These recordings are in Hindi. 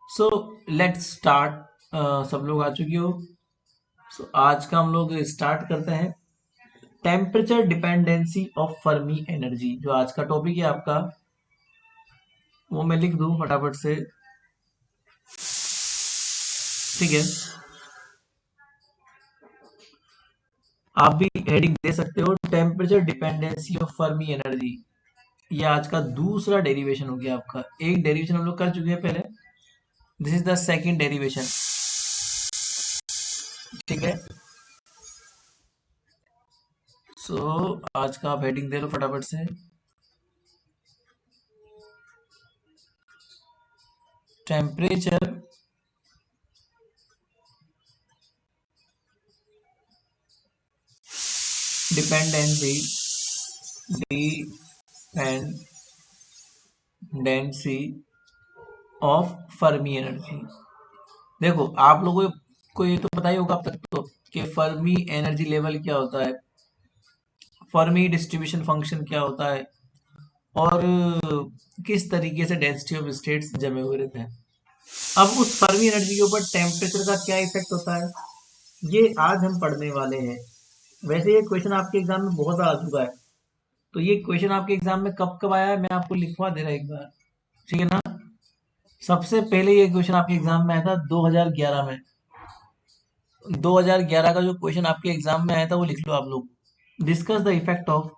So let's start. सब लोग आ चुके हो। आज का हम लोग स्टार्ट करते हैं। Temperature dependency of Fermi energy, जो आज का टॉपिक है आपका, वो मैं लिख दूं फटाफट से। ठीक है, आप भी हेडिंग दे सकते हो, temperature dependency of Fermi energy. ये आज का दूसरा डेरिवेशन हो गया आपका। एक डेरिवेशन हम लोग कर चुके हैं पहले, this is the second derivation. ठीक है, आज का आप हेडिंग दे लो फटाफट से। Temperature dependency dependency of Fermi energy. देखो, आप लोगों को ये तो पता ही होगा अब तक तो कि फर्मी एनर्जी लेवल क्या होता है, फर्मी डिस्ट्रीब्यूशन फंक्शन क्या होता है, और किस तरीके से डेंसिटी ऑफ स्टेट्स जमे हुए रहते हैं। अब उस फर्मी एनर्जी के ऊपर टेम्परेचर का क्या इफेक्ट होता है, ये आज हम पढ़ने वाले हैं। वैसे ये क्वेश्चन आपके एग्जाम में बहुत बार आ चुका है, तो ये क्वेश्चन आपके एग्जाम में कब कब आया है मैं आपको लिखवा दे रहा एक बार। ठीक है ना। सबसे पहले ये क्वेश्चन आपके एग्जाम में आया था 2011 में। 2011 का जो क्वेश्चन आपके एग्जाम में आया था वो लिख लो आप लोग। Discuss the effect of,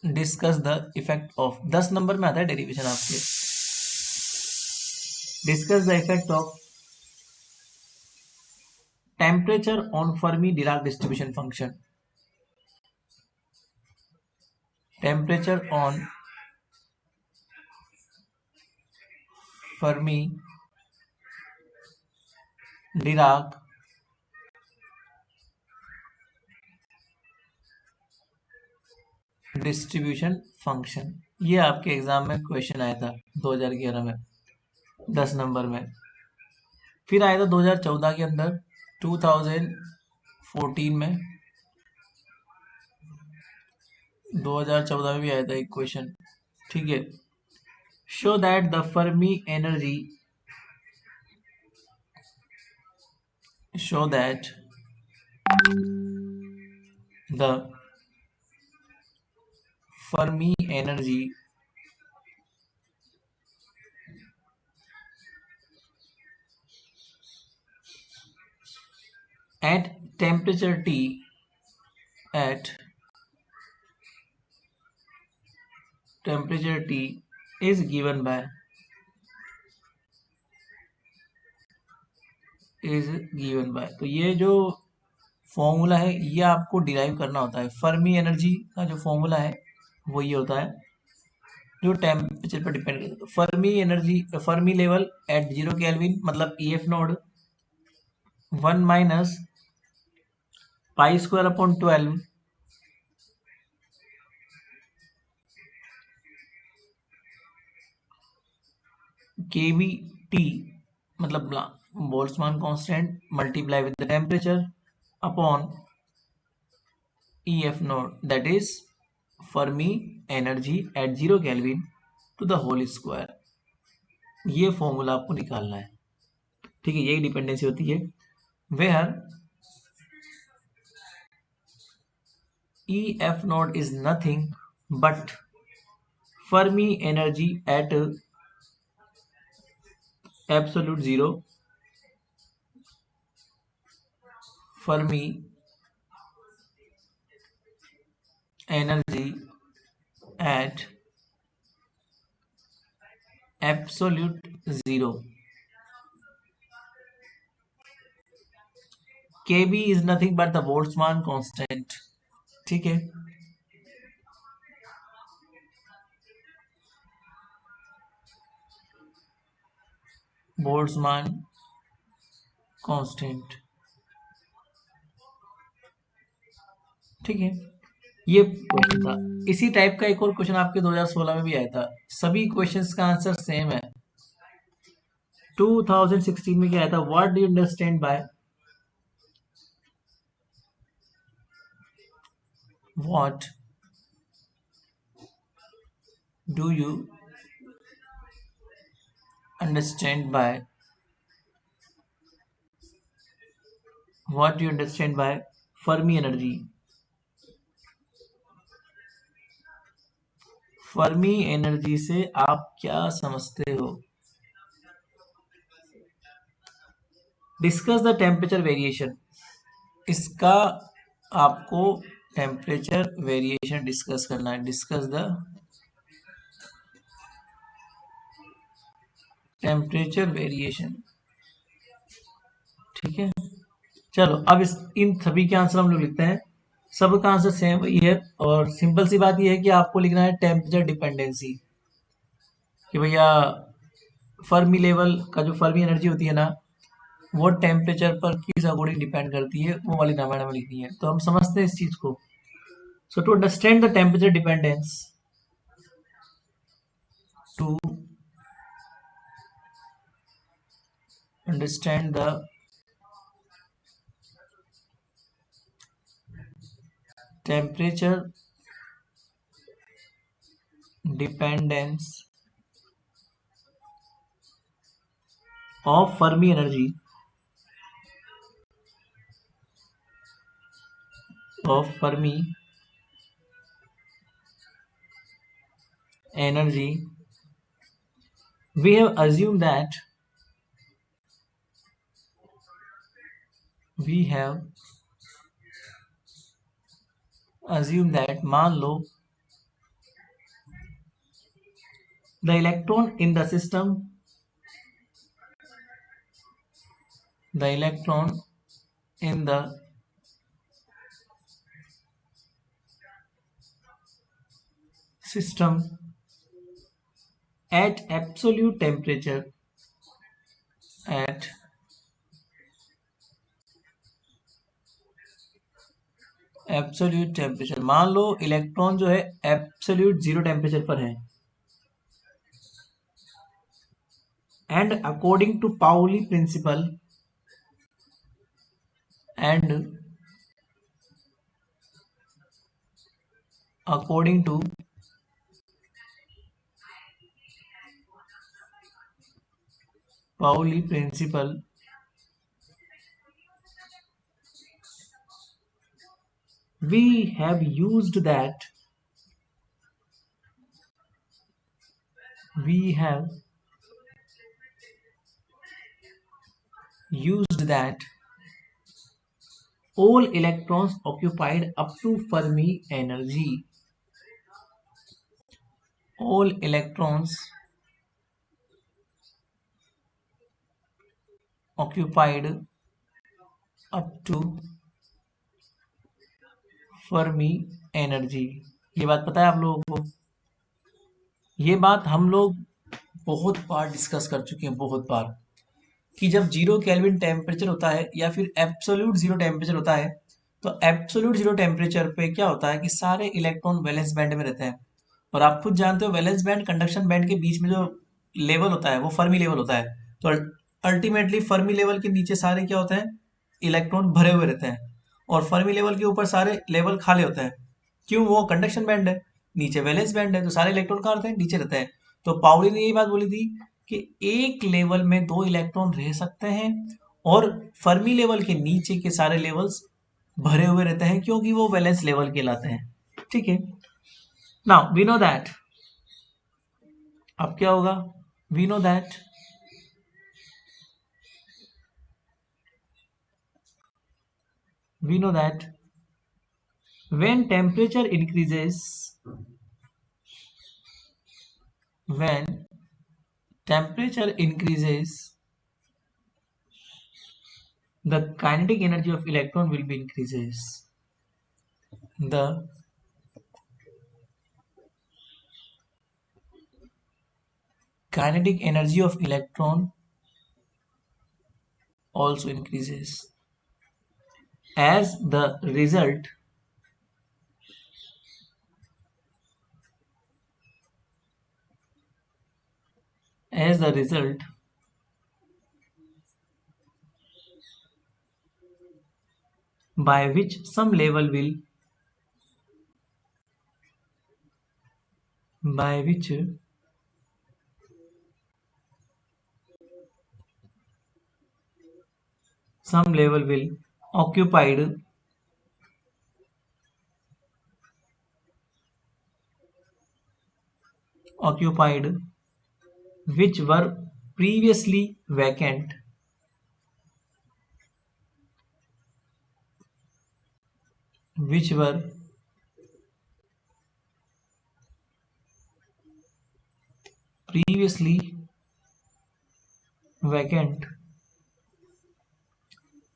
discuss the effect of 10 number में आता है डेरिवेशन आपके। Discuss the effect of temperature on Fermi Dirac distribution function. Temperature on Fermi Dirac distribution function, ये आपके एग्जाम में क्वेश्चन आया था 2011 में 10 नंबर में। फिर आया था 2014 के अंदर, 2014 में, 2014 में भी आया था एक क्वेश्चन। ठीक है, show that the Fermi energy, show that the Fermi energy at temperature T, at temperature T is given by, is given by, तो ये जो फॉर्मूला है ये आपको डिराइव करना होता है। फर्मी एनर्जी का जो फॉर्मूला है वो ये होता है जो टेम्परेचर पर डिपेंड करता है। तो Fermi energy, Fermi level at 0 kelvin, मतलब E F naught 1 - pi square upon 12 K B T, मतलब Boltzmann constant multiply with the temperature upon E F naught, that is Fermi energy at 0 kelvin to the whole square. ये फॉर्मूला आपको निकालना है। ठीक है, यही डिपेंडेंसी होती है। Where E F naught is nothing but Fermi energy at absolute zero, Fermi energy at absolute zero. K B is nothing but the Boltzmann constant. ठीक है, बोल्ट्जमान कांस्टेंट। ठीक है, ये क्वेश्चन था। इसी टाइप का एक और क्वेश्चन आपके 2016 में भी आया था। सभी क्वेश्चंस का आंसर सेम है। 2016 में क्या आया था, what do you understand by, what do you understand by what do you understand by Fermi energy? Fermi energy से आप क्या समझते हो? Discuss the temperature variation. इसका आपको टेम्परेचर वेरिएशन डिस्कस करना है। Discuss the temperature variation. ठीक है, चलो अब इन सभी के आंसर हम लोग लिखते हैं। सबका आंसर सेम वही है और सिंपल सी बात यह है कि आपको लिखना है टेम्परेचर डिपेंडेंसी, कि भैया फर्मी लेवल का जो फर्मी एनर्जी होती है ना, वो टेम्परेचर पर किस अकॉर्डिंग डिपेंड करती है, वो वाली रामायण में लिखनी है। तो हम समझते हैं इस चीज को। So to understand the temperature dependence, to understand the temperature dependence of Fermi energy we have assumed that मान लो the electron in the system at absolute temperature मान लो इलेक्ट्रॉन जो है एब्सोल्यूट जीरो टेम्परेचर पर है, and according to Pauli principle we have used that all electrons occupied up to Fermi energy, all electrons occupied up to Fermi energy. ये बात पता है आप लोगों को? ये बात हम लोग बहुत बार डिस्कस कर चुके हैं, बहुत बार, कि जब जीरो केल्विन टेम्परेचर होता है या फिर एब्सोल्यूट जीरो टेम्परेचर होता है, तो एब्सोल्यूट जीरो टेम्परेचर पे क्या होता है कि सारे इलेक्ट्रॉन वैलेंस बैंड में रहते हैं। और आप खुद जानते हो वैलेंस बैंड कंडक्शन बैंड के बीच में जो लेवल होता है वो फर्मी लेवल होता है। तो अल्टीमेटली फर्मी लेवल के नीचे सारे क्या होते हैं, इलेक्ट्रॉन भरे हुए रहते हैं, और फर्मी लेवल के ऊपर सारे लेवल खाली होते हैं। क्यों? वो कंडक्शन बैंड है, नीचे वैलेंस बैंड है, तो सारे इलेक्ट्रॉन कहाँ रहते हैं, नीचे रहते हैं। तो पाउली ने यही बात बोली थी कि एक लेवल में दो इलेक्ट्रॉन रह सकते हैं और फर्मी लेवल के नीचे के सारे लेवल्स भरे हुए रहते हैं, क्योंकि वो वैलेंस लेवल कहलाते हैं। ठीक है, नाउ वी नो दैट, अब क्या होगा, we know that when temperature increases, when temperature increases, the kinetic energy of electron will be increases. The kinetic energy of electron also increases. As the result, by which some level will by which some level will occupied which were previously vacant which were previously vacant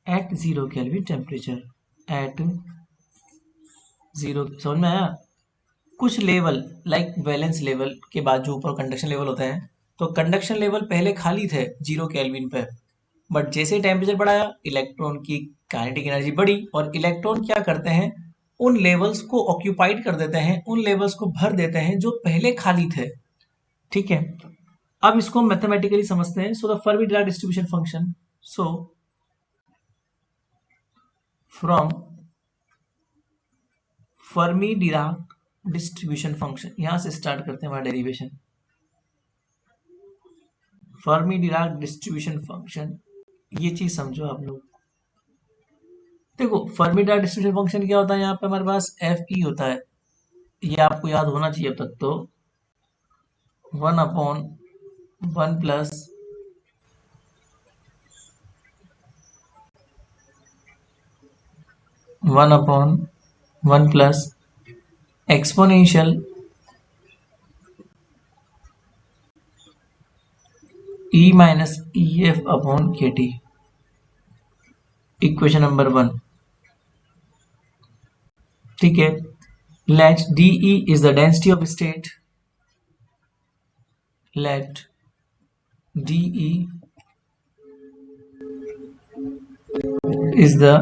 at 0 Kelvin temperature at 0 समझ में आया। कुछ लेवल लाइक वैलेंस लेवल के बाद जो ऊपर कंडक्शन लेवल होते हैं, तो कंडक्शन लेवल पहले खाली थे 0 केल्विन पे, बट जैसे टेम्परेचर बढ़ाया इलेक्ट्रॉन की काइनेटिक एनर्जी बढ़ी और इलेक्ट्रॉन क्या करते हैं, उन लेवल्स को ऑक्यूपाइड कर देते हैं, उन लेवल्स को भर देते हैं जो पहले खाली थे। ठीक है, अब इसको मैथमेटिकली समझते हैं। So the Fermi Dirac distribution function, so from Fermi Dirac distribution function, यहां से स्टार्ट करते हैं हमारा derivation. Fermi Dirac distribution function, ये चीज समझो आप लोग। देखो फर्मी डिराक डिस्ट्रीब्यूशन फंक्शन क्या होता है, यहाँ पे हमारे पास एफ ई होता है, ये आपको याद होना चाहिए अब तक। तो 1/1 plus one upon one plus exponential E minus E F upon K T, equation number 1। ठीक है, let dE is the density of state, let dE is the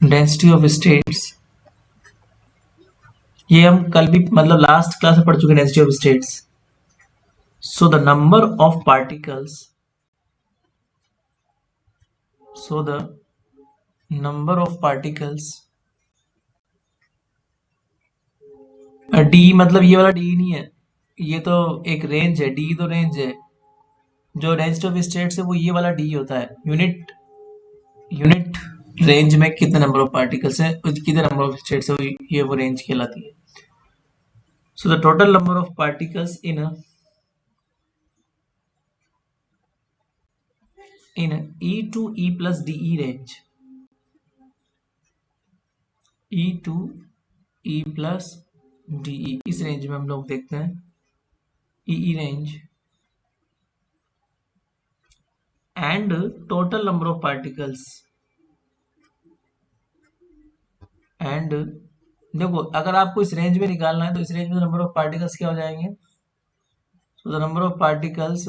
density of states। ये हम कल भी मतलब लास्ट क्लास में पढ़ चुके हैं, density of states. So the number of particles, so the number of particles, D मतलब ये वाला डी नहीं है, ये तो एक रेंज है, डी तो रेंज है। जो डेंसिटी ऑफ स्टेट्स है वो ये वाला डी होता है, यूनिट रेंज में कितने नंबर ऑफ पार्टिकल्स हैं, कितने नंबर ऑफ स्टेट्स है, ये वो रेंज कहलाती है। So the total number of particles in E to E plus DE range, E to E plus DE, इस रेंज में हम लोग देखते हैं EE range, and total number of particles, and देखो अगर आपको इस रेंज में निकालना है तो इस रेंज में नंबर ऑफ पार्टिकल्स क्या हो जाएंगे, so the number of particles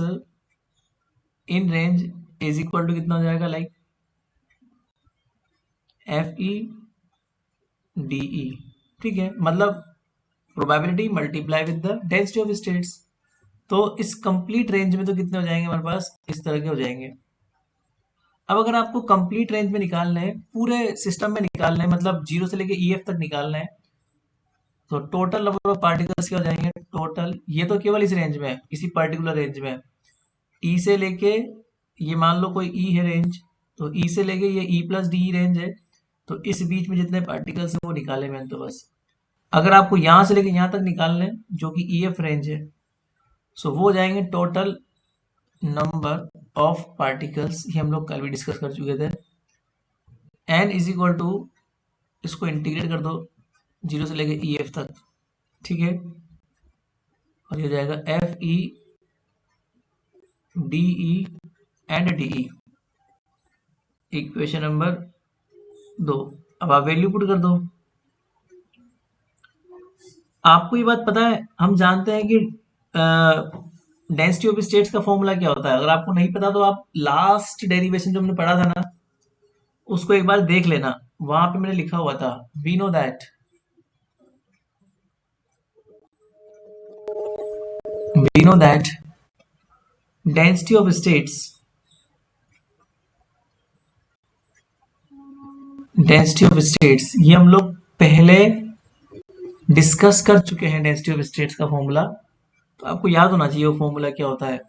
in range is equal to कितना हो जाएगा, like F E D E. ठीक है, मतलब probability multiply with the density of states. तो इस कंप्लीट रेंज में तो कितने हो जाएंगे हमारे पास, इस तरह के हो जाएंगे। अब अगर आपको कंप्लीट रेंज में निकालना है, पूरे सिस्टम में निकालना है, मतलब 0 से लेके EF तक निकालना है, तो टोटल नंबर ऑफ पार्टिकल्स क्या हो जाएंगे, टोटल, ये तो केवल इस रेंज में है, किसी पर्टिकुलर रेंज में E से लेके, ये मान लो कोई E है रेंज, तो E से लेके ये E प्लस डी रेंज है, तो इस बीच में जितने पार्टिकल्स हैं वो निकाले मैंने तो बस। अगर आपको यहाँ से लेके यहाँ तक निकालना है जो कि EF रेंज है, सो वो हो जाएंगे टोटल नंबर ऑफ पार्टिकल्स, ये हम लोग कल भी डिस्कस कर चुके थे। n इज इक्वल टू, इसको इंटीग्रेट कर दो 0 से लेके EF तक, ठीक है, और ये हो जाएगा F E D E and D E, equation number 2। अब आप वैल्यू पुट कर दो। आपको ये बात पता है, हम जानते हैं कि डेंसिटी ऑफ स्टेट्स का फॉर्मूला क्या होता है। अगर आपको नहीं पता तो आप लास्ट डेरिवेशन जो हमने पढ़ा था ना, उसको एक बार देख लेना, वहां पे मैंने लिखा हुआ था, we know that density of states, ये हम लोग पहले डिस्कस कर चुके हैं डेंसिटी ऑफ स्टेट्स का फॉर्मूला, तो आपको याद होना चाहिए वो फॉर्मूला क्या होता है।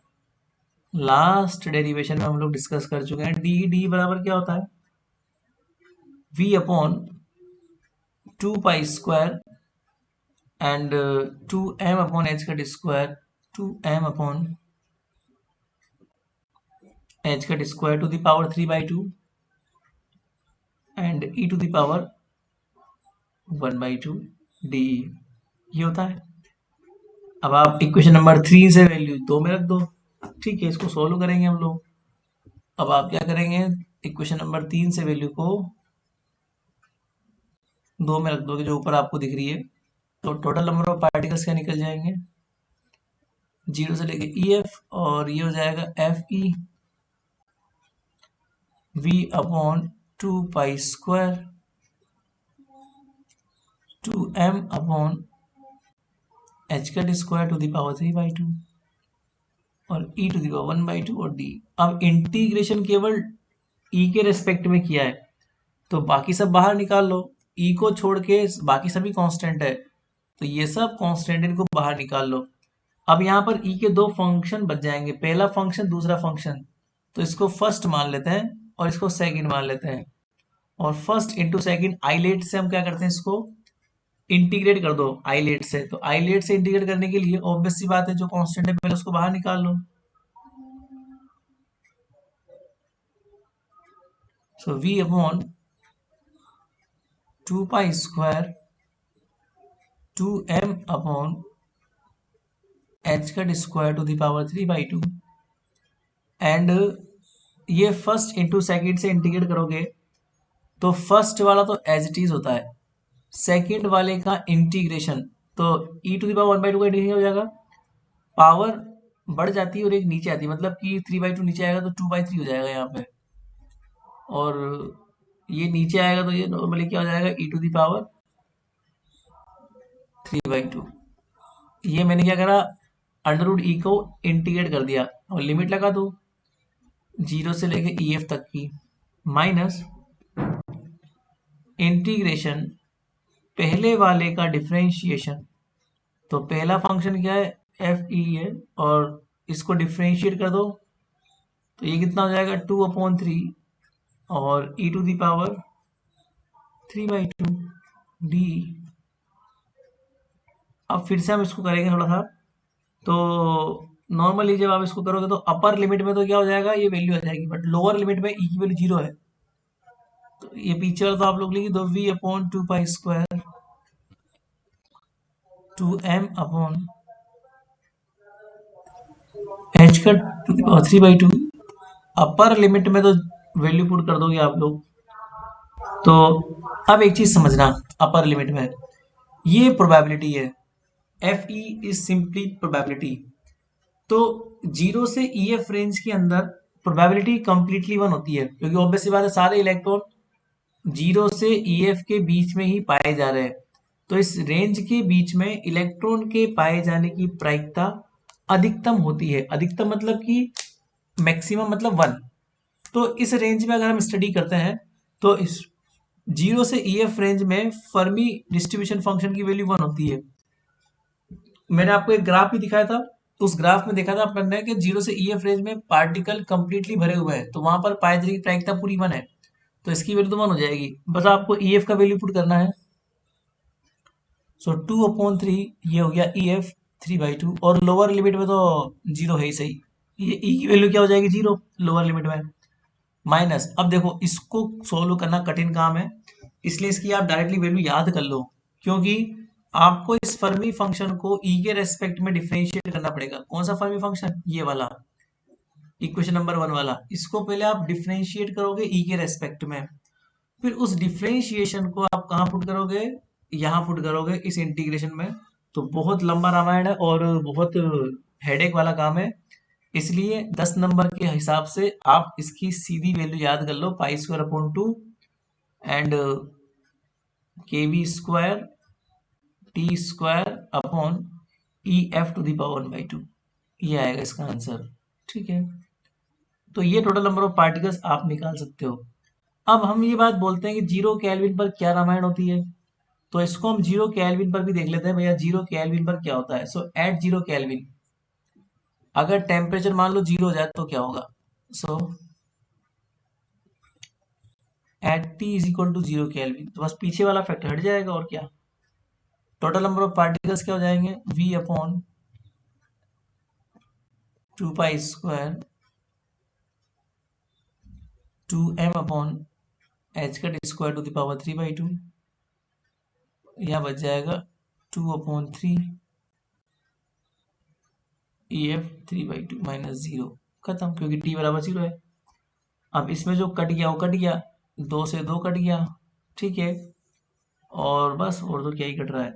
लास्ट डेरिवेशन में हम लोग डिस्कस कर चुके हैं। डी बराबर क्या होता है, v upon 2 pi square and 2m upon h का स्क्वायर 2m अपॉन h का square to the power 3/2 and e to the power 1/2 D, ये होता है। अब आप इक्वेशन नंबर 3 से वैल्यू 2 में रख दो, ठीक है, इसको सोल्व करेंगे हम लोग। अब आप क्या करेंगे, इक्वेशन नंबर 3 से वैल्यू को 2 में रख दोगे जो ऊपर आपको दिख रही है, तो टोटल नंबर ऑफ पार्टिकल्स क्या निकल जाएंगे, 0 से लेके EF, और ये हो जाएगा FE V upon 2 pi square 2m upon h का स्क्वायर टू द पावर 3/2 और e टू द पावर 1/2 और d। अब इंटीग्रेशन केवल e के रेस्पेक्ट में किया है, तो बाकी सब बाहर निकाल लो, e को छोड़ के बाकी सभी कांस्टेंट है, तो ये सब कांस्टेंट इनको बाहर निकाल लो। अब यहाँ पर e के दो फंक्शन बच जाएंगे, पहला फंक्शन दूसरा फंक्शन, तो इसको फर्स्ट मान लेते हैं और इसको सेकंड मान लेते हैं, और फर्स्ट इंटू सेकंड आइलेट से हम क्या करते हैं, इसको इंटीग्रेट कर दो आइलेट से। तो आइलेट से इंटीग्रेट करने के लिए ऑब्वियस सी बात है, जो कांस्टेंट है पहले उसको बाहर निकाल लो। So v upon 2 pi square 2m upon h का square to the power 3/2 and ये फर्स्ट इंटू सेकंड से इंटीग्रेट करोगे तो फर्स्ट वाला तो एज इट इज होता है, सेकंड वाले का इंटीग्रेशन तो e टू द पावर 1/2 का इंटीग्रेशन हो जाएगा, पावर बढ़ जाती है और एक नीचे आती है, मतलब कि 3/2 नीचे आएगा तो 2/3 हो जाएगा यहाँ पे, और ये नीचे आएगा तो ये नॉर्मली क्या हो जाएगा, e टू द पावर 3/2। ये मैंने क्या करा, अंडर रूट ई को इंटीग्रेट कर दिया और लिमिट लगा दो 0 से लेके EF तक की, माइनस इंटीग्रेशन पहले वाले का डिफरेंशिएशन, तो पहला फंक्शन क्या है, FE है, और इसको डिफरेंशिएट कर दो तो ये कितना हो जाएगा 2/3 और e to the power 3/2 D. अब फिर से हम इसको करेंगे थोड़ा सा, तो नॉर्मली जब आप इसको करोगे तो अपर लिमिट में तो क्या हो जाएगा, ये वैल्यू आ जाएगी, बट लोअर लिमिट में e की वैल्यू 0 है, तो ये पीछे वाला तो आप लोग लिखिए, तो v upon 2 pi square 2m upon h का 3/2, अपर लिमिट में तो वैल्यू पुट कर दोगे आप लोग। तो अब एक चीज समझना, अपर लिमिट में ये प्रोबेबिलिटी है, FE इज सिंपली प्रोबेबिलिटी, तो 0 से EF रेंज के अंदर प्रोबेबिलिटी कंप्लीटली 1 होती है, क्योंकि ऑब्वियस सी बात है सारे इलेक्ट्रॉन 0 से EF के बीच में ही पाए जा रहे हैं, तो इस रेंज के बीच में इलेक्ट्रॉन के पाए जाने की प्रायिकता अधिकतम होती है, अधिकतम मतलब कि मैक्सिमम मतलब 1। तो इस रेंज में अगर हम स्टडी करते हैं तो इस 0 से EF रेंज में फर्मी डिस्ट्रीब्यूशन फंक्शन की वैल्यू 1 होती है। मैंने आपको एक ग्राफ भी दिखाया था, उस ग्राफ में देखा था अपन ने कि 0 से EF रेंज में पार्टिकल कंप्लीटली भरे हुए हैं, तो वहां पर पाए जाने की प्रायिकता पूरी 1 है, तो इसकी वैल्यू तो 1 हो जाएगी, बस आपको EF का वैल्यू पुट करना है। सो 2/3 ये हो गया EF 3/2, और लोअर लिमिट में तो 0 है ही सही, ये E की वैल्यू क्या हो जाएगी 0 लोअर लिमिट में, माइनस। अब देखो इसको सोल्व करना कठिन काम है, इसलिए इसकी आप डायरेक्टली वैल्यू याद कर लो, क्योंकि आपको इस फर्मी फंक्शन को E के रेस्पेक्ट में डिफरेंशिएट करना पड़ेगा। कौन सा फर्मी फंक्शन, ये वाला इक्वेशन नंबर 1 वाला, इसको पहले आप डिफरेंशिएट करोगे E के रेस्पेक्ट में, फिर उस डिफरेंशिएशन को आप कहाँ पुट करोगे, यहाँ पुट करोगे इस इंटीग्रेशन में, तो बहुत लंबा रामायण है और बहुत हेडेक वाला काम है, इसलिए 10 नंबर के हिसाब से आप इसकी सीधी वैल्यू याद कर लो, π² and kv² t² upon EF to the power 1/2, ये आएगा इसका आंसर, ठीक है। तो ये टोटल नंबर ऑफ पार्टिकल्स आप निकाल सकते हो। अब हम ये बात बोलते हैं कि 0 केल्विन पर क्या रामायण होती है, तो इसको हम 0 केल्विन पर भी देख लेते हैं भैया, 0 केल्विन पर क्या होता है। सो एट 0 केल्विन अगर टेम्परेचर मान लो 0 हो जाए तो क्या होगा। So at T is equal to 0 kelvin, तो बस पीछे वाला फैक्टर हट जाएगा और क्या। टोटल नंबर ऑफ पार्टिकल्स क्या हो जाएंगे, v upon 2 pi square 2m upon H cut square to the power 3/2, यहाँ बच जाएगा 2/3 EF 3/2 माइनस 0, खत्म, क्योंकि t बराबर 0 है। अब इसमें जो कट गया वो कट गया, 2 से 2 कट गया, ठीक है। और बस, और तो क्या ही कट रहा है।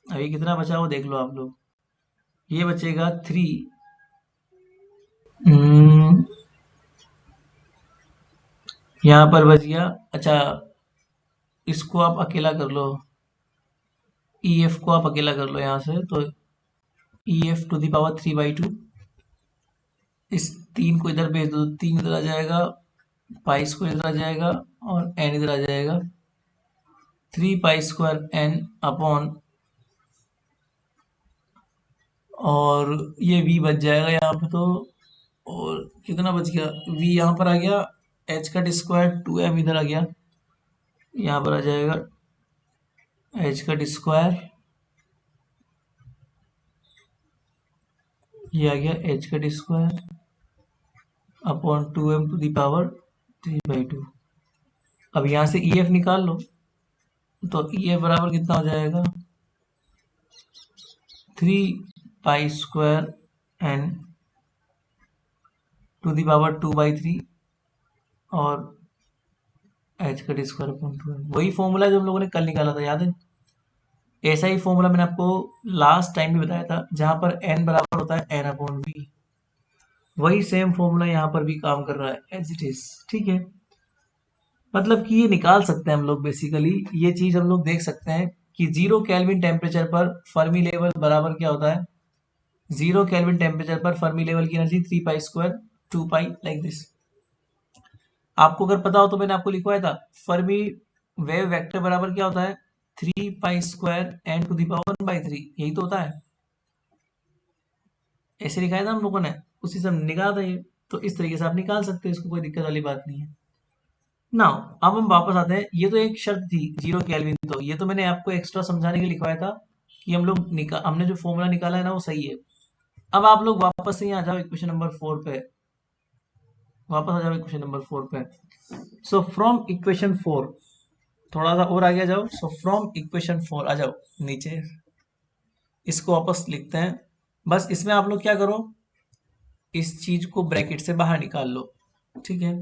अभी कितना बचा वो देख लो आप लोग, ये बचेगा 3, यहाँ पर बच गया। अच्छा, इसको आप अकेला कर लो, EF को आप अकेला कर लो यहाँ से, तो EF टू द पावर 3/2, इस 3 को इधर भेज दो, 3 इधर आ जाएगा, पाई स्क्वायर इधर आ जाएगा और n इधर आ जाएगा, 3 पाई स्क्वायर n अपॉन, और ये v बच जाएगा यहाँ पे। तो और कितना बच गया, v यहाँ पर आ गया, h कट स्क्वायर 2m इधर आ गया, यहाँ पर आ जाएगा h कट स्क्वायर, ये आ गया h cut square upon 2m to the power 3/2। अब यहाँ से EF निकाल लो, तो EF बराबर कितना हो जाएगा, 3 pi square n to the power 2/3 और h cut square upon 2m, वही फॉर्मूला जो हम लोगों ने कल निकाला था, याद है। ऐसा ही फॉर्मूला मैंने आपको लास्ट टाइम भी बताया था, जहां पर n बराबर होता है n/v, वही सेम फॉर्मूला यहाँ पर भी काम कर रहा है एज इट इज, ठीक है। मतलब कि ये निकाल सकते हैं हम लोग, बेसिकली ये चीज हम लोग देख सकते हैं कि 0 केल्विन टेम्परेचर पर फर्मी लेवल बराबर क्या होता है, 0 केल्विन टेम्परेचर पर फर्मी लेवल की energy 3 pi square 2 pi, like this. आपको अगर पता हो तो मैंने आपको लिखवाया था, फर्मी वेव वेक्टर बराबर क्या होता है, 3 pi square n to the power 1/3, यही तो होता है। ऐसे लिखाया था हम लोगों ने, उसी से हम निकाला था ये। तो इस तरीके से आप निकाल सकते हो, इसको कोई दिक्कत वाली बात नहीं है। नाउ अब हम वापस आते हैं, ये तो एक शर्त थी 0 केल्विन, तो ये तो मैंने आपको एक्स्ट्रा समझाने के लिए लिखवाया था कि हमने जो फॉर्मूला निकाला है ना वो सही है। अब आप लोग वापस से यहाँ आ जाओ इक्वेशन नंबर 4 पे, वापस आ जाओ इक्वेशन नंबर 4 पे। सो फ्रॉम इक्वेशन 4, थोड़ा सा और आगे आ जाओ। सो फ्रॉम इक्वेशन 4 आ जाओ नीचे, इसको वापस लिखते हैं। बस इसमें आप लोग क्या करो, इस चीज को ब्रैकेट से बाहर निकाल लो, ठीक है।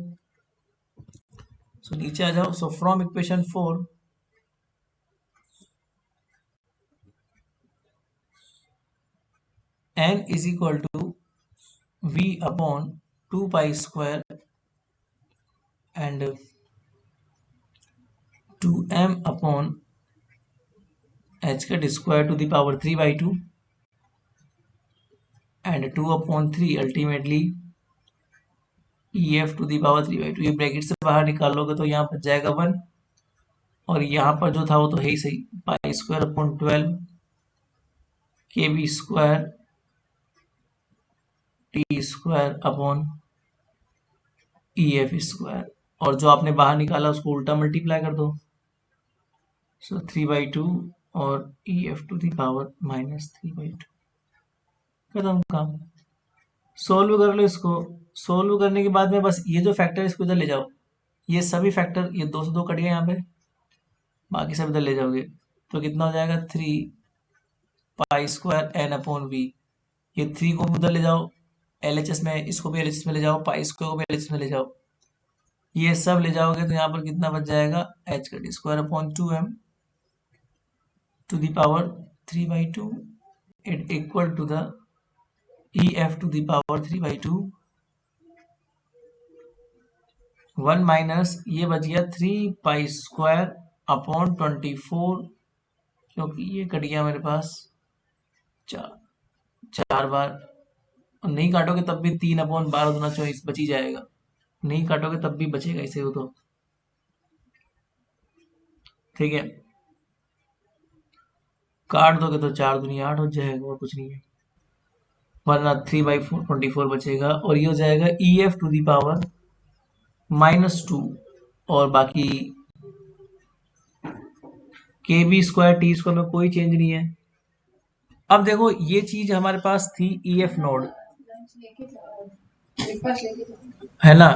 सो नीचे आ जाओ। So from equation 4 n is equal to v upon 2 pi square and 2m upon h cut square to the power 3/2 and 2/3 ultimately EF to the power 3/2। ये ब्रैकेट से बाहर निकालोगे तो यहाँ पर जाएगा 1, और यहाँ पर जो था वो तो है ही सही, पाई square upon 12 KB square T square upon EF square, और जो आपने बाहर निकाला उसको उल्टा मल्टीप्लाई कर दो। सो 3/2 और EF टू द पावर -3/2, खत्म काम। सोल्व कर लो इसको। सोल्व करने के बाद में बस ये जो फैक्टर इसको इधर ले जाओ, ये सभी फैक्टर, ये 2 से 2 कट गए यहाँ पे, बाकी सब इधर ले जाओगे तो कितना हो जाएगा, 3 pi square n upon v। ये 3 को भी उधर ले जाओ LHS में, इसको भी LHS में ले जाओ, पाई स्क्वायर को भी LHS में ले जाओ, ये सब ले जाओगे तो यहाँ पर कितना बच जाएगा, h cut square upon 2m to the power 3/2 it equal to the EF to the power 3/2, 1 minus ये बच गया 3 पाई स्क्वायर अपॉन 24, क्योंकि ये कट गया मेरे पास 4 बार, और नहीं काटोगे तब भी 3/12 × 24 बच ही जाएगा, नहीं काटोगे तब भी बचेगा इसे, वो तो ठीक है। काट दोगे तो 4 दूनी 8 हो जाएगा और कुछ नहीं है, वरना 3/24 बचेगा और ये हो जाएगा EF⁻², और बाकी KB²T² में कोई चेंज नहीं है। अब देखो ये चीज हमारे पास थी EF नोड, है ना,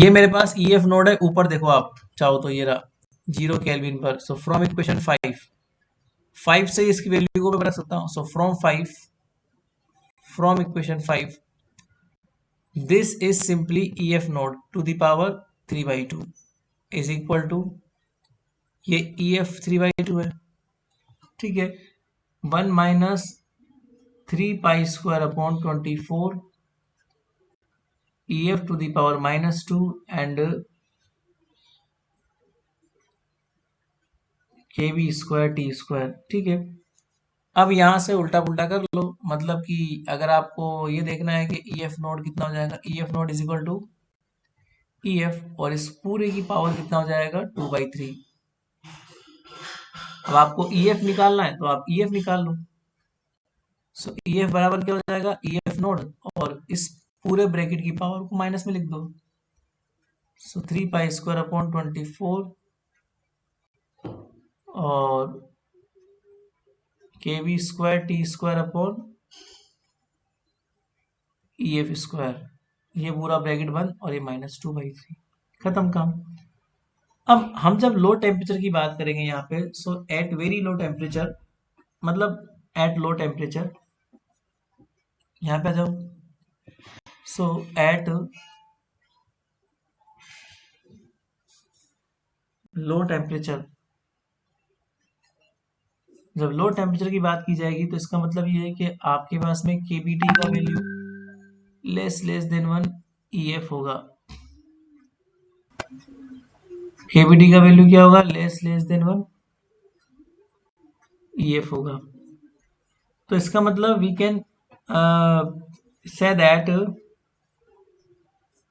ये मेरे पास EF नोड है, ऊपर देखो आप चाहो तो ये रहा 0 केल्विन पर। सो फ्रॉम इक्वेशन 5 से इसकी वैल्यू को मैं रख सकता हूँ। So from equation 5 this is simply EF naught to the power 3/2 is equal to, ये EF 3/2 है, ठीक है, 1 minus 3π² 24 EF to the power -2 and KB²T², ठीक है। अब यहां से उल्टा पुल्टा कर लो, मतलब कि अगर आपको ये देखना है कि EF नोड कितना हो जाएगा, EF nought is equal to EF और इस पूरे की पावर कितना हो जाएगा 2/3। अब आपको EF निकालना है तो आप EF निकाल लो। सो EF बराबर क्या हो जाएगा, EF नोड और इस पूरे ब्रैकेट की पावर को माइनस में लिख दो। सो 3π² 24 और KB²T² EF², ये पूरा ब्रैकेट बंद और ये -2/3, खत्म काम। अब हम जब लो टेम्परेचर की बात करेंगे यहाँ पे, सो एट वेरी लो टेम्परेचर, मतलब एट लो टेम्परेचर, यहाँ पे आ जाओ। सो एट लो टेम्परेचर, जब लो टेम्परेचर की बात की जाएगी तो इसका मतलब ये है कि आपके पास में KBT का वैल्यू लेस देन 1 EF होगा। KBT का वैल्यू क्या होगा, लेस देन 1 EF होगा। तो इसका मतलब we can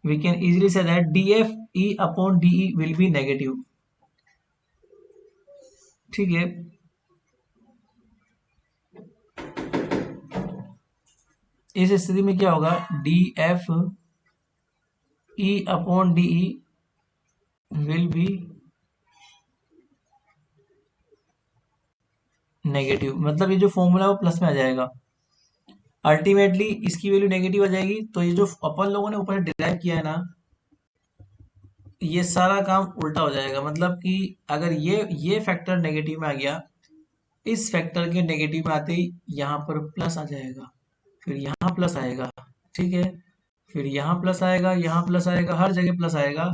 easily say that DFE/DE will be negative, ठीक है। इस स्थिति में क्या होगा, DFE/DE विल बी नेगेटिव, मतलब ये जो फॉर्मूला है वो प्लस में आ जाएगा। अल्टीमेटली इसकी वैल्यू नेगेटिव आ जाएगी, तो ये जो अपन लोगों ने ऊपर डिराइव किया है ना, ये सारा काम उल्टा हो जाएगा। मतलब कि अगर ये फैक्टर नेगेटिव में आ गया, इस फैक्टर के नेगेटिव में आते ही यहाँ पर प्लस आ जाएगा, फिर यहाँ प्लस आएगा, ठीक है, फिर यहाँ प्लस आएगा, यहाँ प्लस आएगा, हर जगह प्लस आएगा।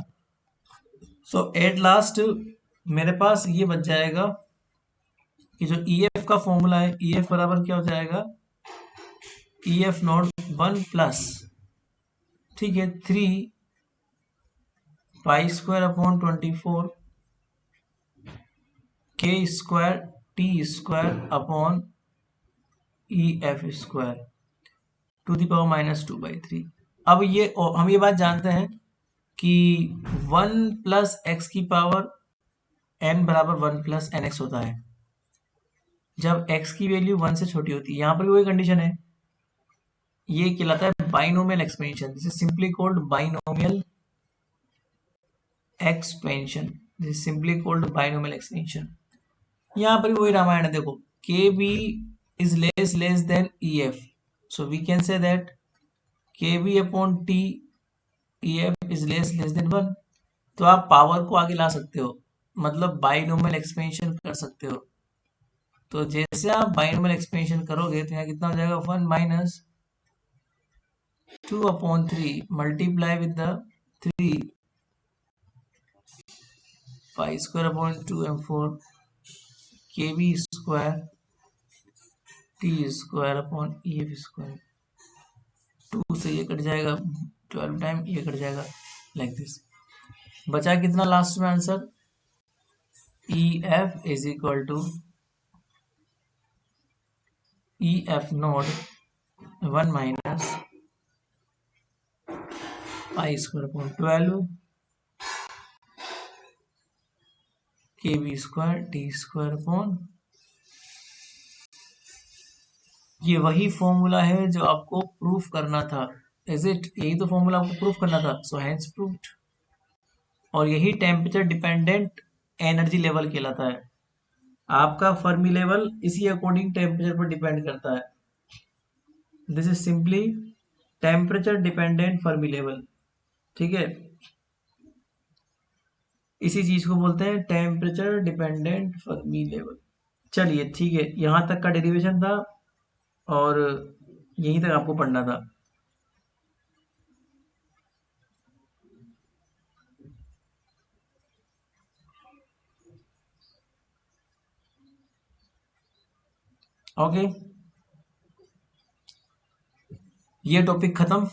सो एट लास्ट मेरे पास ये बच जाएगा कि जो EF का फॉर्मूला है, EF बराबर क्या हो जाएगा, EF नॉट 1 प्लस, ठीक है, 3π² 24 K²T² टू द पावर -2/3। अब ये हम ये बात जानते हैं कि 1 प्लस एक्स की पावर n बराबर 1 प्लस nx होता है जब x की वैल्यू 1 से छोटी होती है। यहाँ पर भी वही कंडीशन है, ये कहलाता है binomial expansion, this is simply called binomial expansion, this is simply called binomial expansion. यहाँ पर भी वही रामायण है, देखो KB is less than EF, so we can say that KB/T EF is less than 1। तो आप पावर को आगे ला सकते हो, मतलब बाइनोमियल एक्सपेंशन कर सकते हो। तो जैसे आप बाइनोमियल एक्सपेंशन करोगे तो यहाँ कितना हो जाएगा, 1 minus 2/3 multiply with the 3π²/2 KB²T²/EF², 2 से ये कट जाएगा, 12 टाइम ये कट जाएगा, लाइक दिस। बचा कितना लास्ट में answer, EF is equal to EF naught 1 minus π²/12 KB²T²/EF²। ये वही फॉर्मूला है जो आपको प्रूफ करना था। Is it? यही तो फॉर्मूला आपको प्रूफ करना था, सो हैंस प्रूव्ड। और यही टेम्परेचर डिपेंडेंट एनर्जी लेवल कहलाता है। आपका फर्मी लेवल इसी अकॉर्डिंग टेम्परेचर पर डिपेंड करता है। This is simply temperature dependent Fermi level. ठीक है, इसी चीज को बोलते हैं टेम्परेचर डिपेंडेंट फर्मी लेवल। चलिए ठीक है, यहाँ तक का डेरिवेशन था और यहीं तक आपको पढ़ना था। ओके, ये टॉपिक खत्म।